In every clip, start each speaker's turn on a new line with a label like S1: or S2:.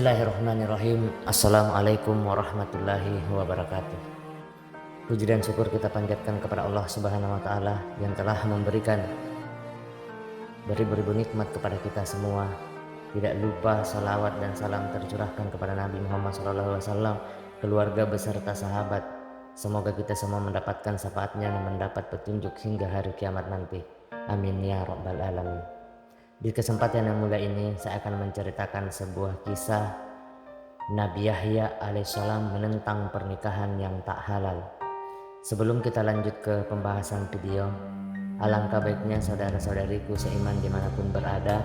S1: Bismillahirrahmanirrahim. Assalamualaikum warahmatullahi wabarakatuh. Puji dan syukur kita panjatkan kepada Allah Subhanahu wa taala yang telah memberikan beribu-ribu nikmat kepada kita semua. Tidak lupa salawat dan salam tercurahkan kepada Nabi Muhammad SAW, keluarga beserta sahabat. Semoga kita semua mendapatkan syafaatnya dan mendapat petunjuk hingga hari kiamat nanti. Amin ya rabbal alamin. Di kesempatan yang mulia ini saya akan menceritakan sebuah kisah Nabi Yahya alaihissalam menentang pernikahan yang tak halal. Sebelum kita lanjut ke pembahasan video, alangkah baiknya saudara-saudariku seiman dimanapun berada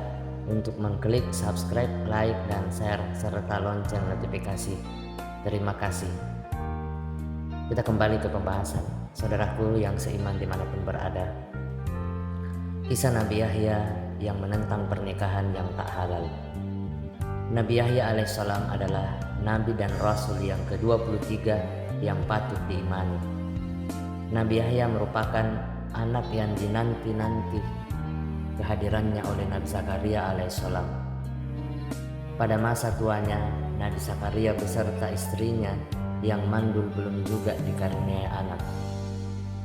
S1: untuk mengklik subscribe, like, dan share serta lonceng notifikasi. Terima kasih. Kita kembali ke pembahasan. Saudaraku yang seiman dimanapun berada, kisah Nabi Yahya yang menentang pernikahan yang tak halal. Nabi Yahya alaihissalam adalah Nabi dan Rasul yang ke-23 yang patut diimani. Nabi Yahya merupakan anak yang dinanti-nanti kehadirannya oleh Nabi Zakaria alaihissalam. Pada masa tuanya, Nabi Zakaria beserta istrinya yang mandul belum juga dikaruniai anak.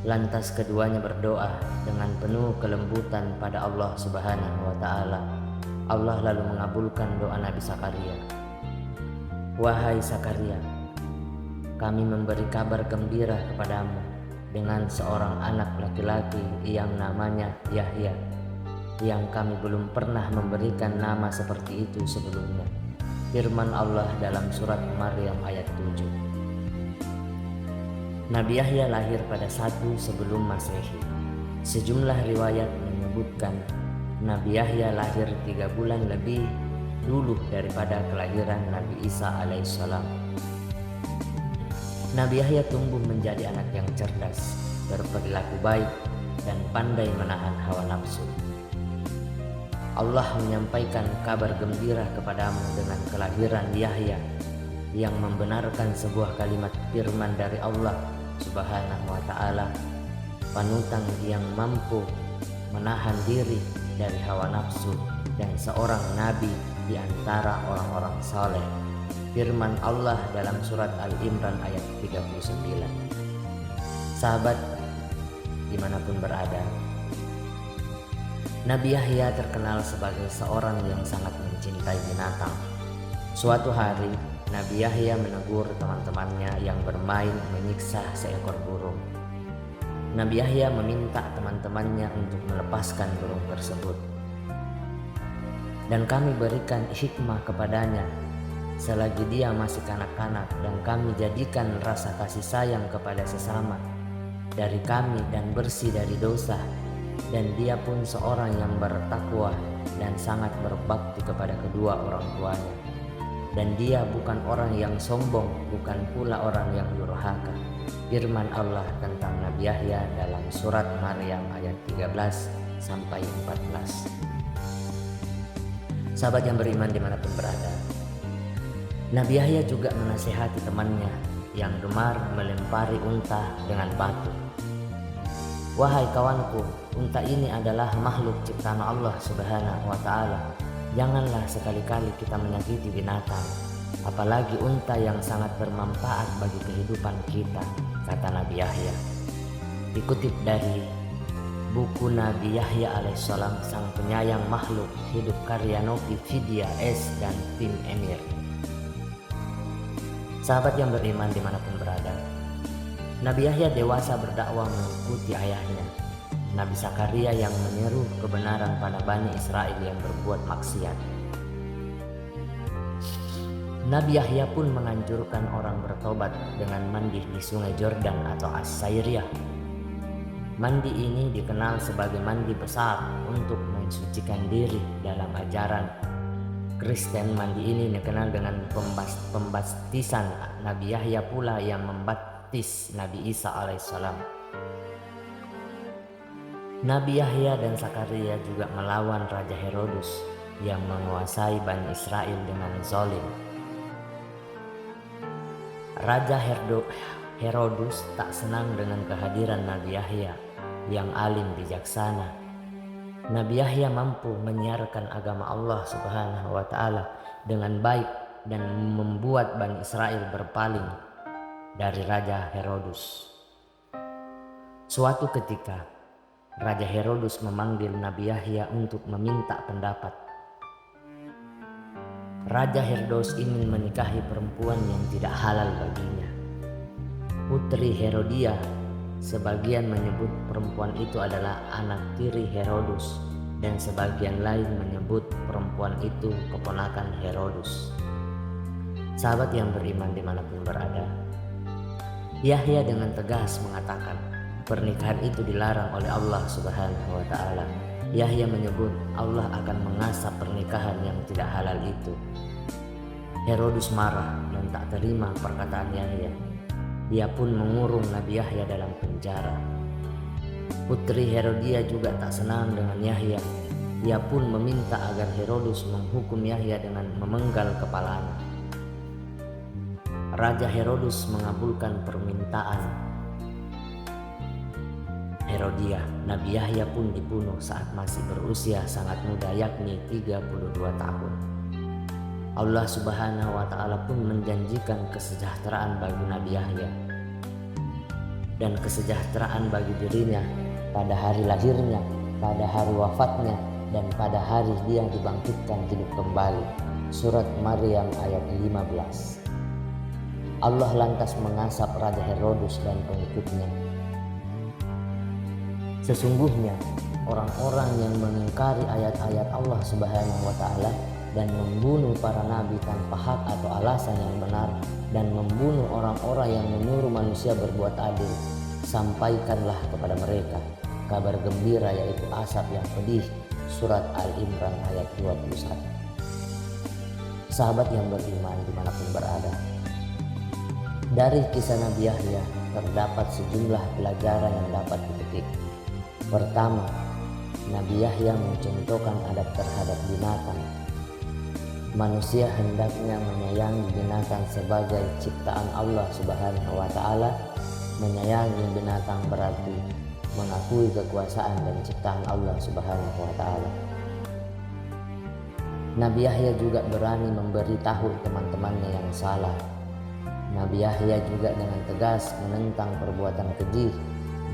S1: Lantas keduanya berdoa dengan penuh kelembutan pada Allah Subhanahu wa taala. Allah lalu mengabulkan doa Nabi Zakaria. Wahai Zakaria, kami memberi kabar gembira kepadamu dengan seorang anak laki-laki yang namanya Yahya, yang kami belum pernah memberikan nama seperti itu sebelumnya. Firman Allah dalam surat Maryam ayat 7. Nabi Yahya lahir pada 1 sebelum Masehi. Sejumlah riwayat menyebutkan Nabi Yahya lahir 3 bulan lebih dulu daripada kelahiran Nabi Isa alaihissalam. Nabi Yahya tumbuh menjadi anak yang cerdas, berperilaku baik, dan pandai menahan hawa nafsu. Allah menyampaikan kabar gembira kepadamu dengan kelahiran Yahya yang membenarkan sebuah kalimat firman dari Allah Subhanahu wa ta'ala, panutan yang mampu menahan diri dari hawa nafsu dan seorang nabi di antara orang-orang saleh. Firman Allah dalam surat Al-Imran ayat 39. Sahabat dimanapun berada, Nabi Yahya terkenal sebagai seorang yang sangat mencintai binatang. Suatu hari Nabi Yahya menegur teman-temannya yang bermain menyiksa seekor burung. Nabi Yahya meminta teman-temannya untuk melepaskan burung tersebut. Dan kami berikan hikmah kepadanya selagi dia masih kanak-kanak, dan kami jadikan rasa kasih sayang kepada sesama dari kami dan bersih dari dosa. Dan dia pun seorang yang bertakwa dan sangat berbakti kepada kedua orang tuanya. Dan dia bukan orang yang sombong, bukan pula orang yang durhaka. Firman Allah tentang Nabi Yahya dalam surat Maryam ayat 13 sampai 14. Sahabat yang beriman dimanapun berada, Nabi Yahya juga menasihati temannya yang gemar melempari unta dengan batu. Wahai kawanku, unta ini adalah makhluk ciptaan Allah Subhanahu wa ta'ala. Janganlah sekali-kali kita menyakiti binatang, apalagi unta yang sangat bermanfaat bagi kehidupan kita, kata Nabi Yahya. Dikutip dari buku Nabi Yahya alaihissalam, Sang Penyayang Makhluk Hidup, karya Novi Vidya S dan tim Emir. Sahabat yang beriman dimanapun berada, Nabi Yahya dewasa berdakwah mengikuti ayahnya, Nabi Zakaria, yang menyeru kebenaran pada Bani Israel yang berbuat maksiat. Nabi Yahya pun menganjurkan orang bertobat dengan mandi di sungai Jordan atau As-Sairiyah. Mandi ini dikenal sebagai mandi besar untuk mensucikan diri dalam ajaran Kristen. Mandi ini dikenal dengan pembaptisan. Nabi Yahya pula yang membaptis Nabi Isa alaihissalam. Nabi Yahya dan Zakaria juga melawan Raja Herodus yang menguasai Bani Israel dengan zalim. Raja Herodus tak senang dengan kehadiran Nabi Yahya yang alim bijaksana. Nabi Yahya mampu menyiarkan agama Allah Subhanahu wa ta'ala dengan baik dan membuat Bani Israel berpaling dari Raja Herodus. Suatu ketika, Raja Herodus memanggil Nabi Yahya untuk meminta pendapat. Raja Herodes ingin menikahi perempuan yang tidak halal baginya, putri Herodia. Sebagian menyebut perempuan itu adalah anak tiri Herodus, dan sebagian lain menyebut perempuan itu keponakan Herodus. Sahabat yang beriman dimanapun berada, Yahya dengan tegas mengatakan pernikahan itu dilarang oleh Allah Subhanahu wa Ta'ala. Yahya menyebut Allah akan mengasap pernikahan yang tidak halal itu. Herodus marah dan tak terima perkataan Yahya. Dia pun mengurung Nabi Yahya dalam penjara. Putri Herodia juga tak senang dengan Yahya. Dia pun meminta agar Herodus menghukum Yahya dengan memenggal kepalanya. Raja Herodus mengabulkan permintaan Herodia. Nabi Yahya pun dibunuh saat masih berusia sangat muda, yakni 32 tahun. Allah Subhanahu wa Ta'ala pun menjanjikan kesejahteraan bagi Nabi Yahya dan kesejahteraan bagi dirinya pada hari lahirnya, pada hari wafatnya, dan pada hari dia dibangkitkan hidup kembali. Surat Maryam ayat 15. Allah lantas mengasap Raja Herodus dan pengikutnya. Sesungguhnya orang-orang yang mengingkari ayat-ayat Allah Subhanahu wa Ta'ala dan membunuh para nabi tanpa hak atau alasan yang benar, dan membunuh orang-orang yang menyuruh manusia berbuat adil, sampaikanlah kepada mereka kabar gembira, yaitu asap yang pedih. Surat Al-Imran ayat 21. Sahabat yang beriman dimanapun berada, dari kisah Nabi Yahya terdapat sejumlah pelajaran yang dapat dipetik. Pertama, Nabi Yahya mencontohkan adab terhadap binatang. Manusia hendaknya menyayangi binatang sebagai ciptaan Allah Subhanahu wa Ta'ala. Menyayangi binatang berarti mengakui kekuasaan dan ciptaan Allah Subhanahu wa Ta'ala. Nabi Yahya juga berani memberitahu teman-temannya yang salah. Nabi Yahya juga dengan tegas menentang perbuatan keji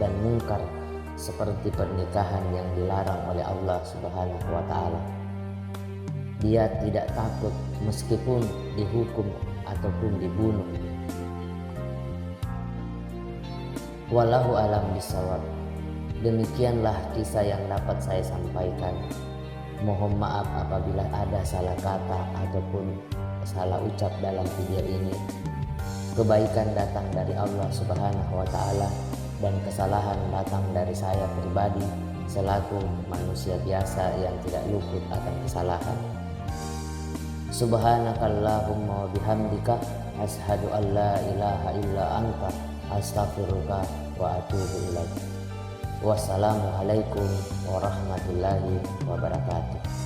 S1: dan mungkar seperti pernikahan yang dilarang oleh Allah Subhanahu wa Ta'ala. Dia tidak takut meskipun dihukum ataupun dibunuh. Wallahu alam bisawab. Demikianlah kisah yang dapat saya sampaikan. Mohon maaf apabila ada salah kata ataupun salah ucap dalam video ini. Kebaikan datang dari Allah Subhanahu wa Ta'ala dan kesalahan datang dari saya pribadi selaku manusia biasa yang tidak luput akan kesalahan. Subhanakallahumma wa bihamdika ashhadu an la ilaha illa anta astaghfiruka wa atubu ilaik. Wassalamualaikum warahmatullahi wabarakatuh.